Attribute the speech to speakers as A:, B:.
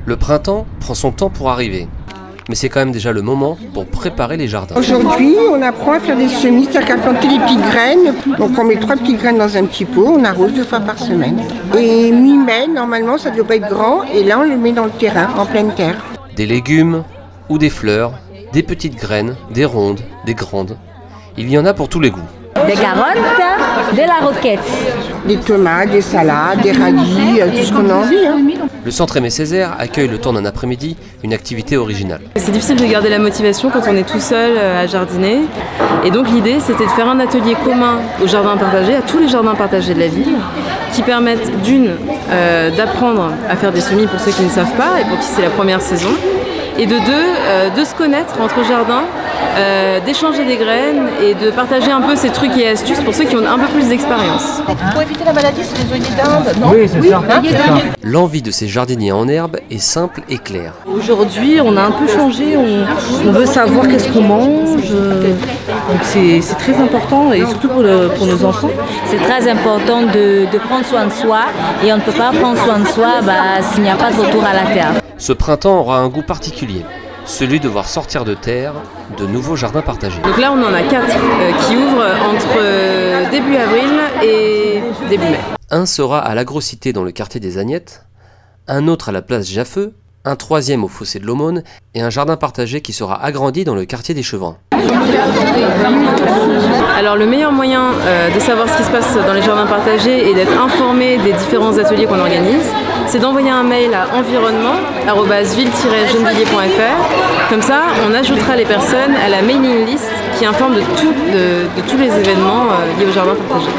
A: Le printemps prend son temps pour arriver. Mais c'est quand même déjà le moment pour préparer les jardins.
B: Aujourd'hui, on apprend à faire des semis, c'est-à-dire qu'à planter des petites graines. Donc on met 3 petites graines dans un petit pot, on arrose 2 fois par semaine. Et mi-mai, normalement, ça doit pas être grand. Et là, on le met dans le terrain, en pleine terre.
A: Des légumes ou des fleurs, des petites graines, des rondes, des grandes. Il y en a pour tous les goûts.
C: Des carottes, de la roquette.
B: Des tomates, des salades, des radis, tout ce qu'on a envie.
A: Le Centre Aimé Césaire accueille le temps d'un après-midi une activité originale.
D: C'est difficile de garder la motivation quand on est tout seul à jardiner. Et donc l'idée, c'était de faire un atelier commun aux jardins partagés, à tous les jardins partagés de la ville, qui permettent d'apprendre à faire des semis pour ceux qui ne savent pas et pour qui c'est la première saison, et de se connaître entre jardins, d'échanger des graines et de partager un peu ces trucs et astuces pour ceux qui ont un peu plus d'expérience.
E: Pour éviter la maladie, c'est les œillets d'Inde, non?
F: Oui, c'est ça.
A: L'envie de ces jardiniers en herbe est simple et claire.
G: Aujourd'hui, on a un peu changé, on veut savoir qu'est-ce qu'on mange, donc c'est très important et surtout pour nos enfants.
C: C'est très important de prendre soin de soi et on ne peut pas prendre soin de soi s'il n'y a pas de retour à la terre.
A: Ce printemps aura un goût particulier, celui de voir sortir de terre de nouveaux jardins partagés.
D: Donc là, on en a 4 qui ouvrent entre début avril et début mai.
A: Un sera à l'Agrocité dans le quartier des Agnettes, un autre à la place Jaffeux, un troisième au fossé de l'Aumône et un jardin partagé qui sera agrandi dans le quartier des Chevins.
D: Alors le meilleur moyen de savoir ce qui se passe dans les jardins partagés et d'être informé des différents ateliers qu'on organise, c'est d'envoyer un mail à environnement@ville-gennevilliers.fr. Comme ça, on ajoutera les personnes à la mailing list qui informe de tous les événements liés aux jardins partagés.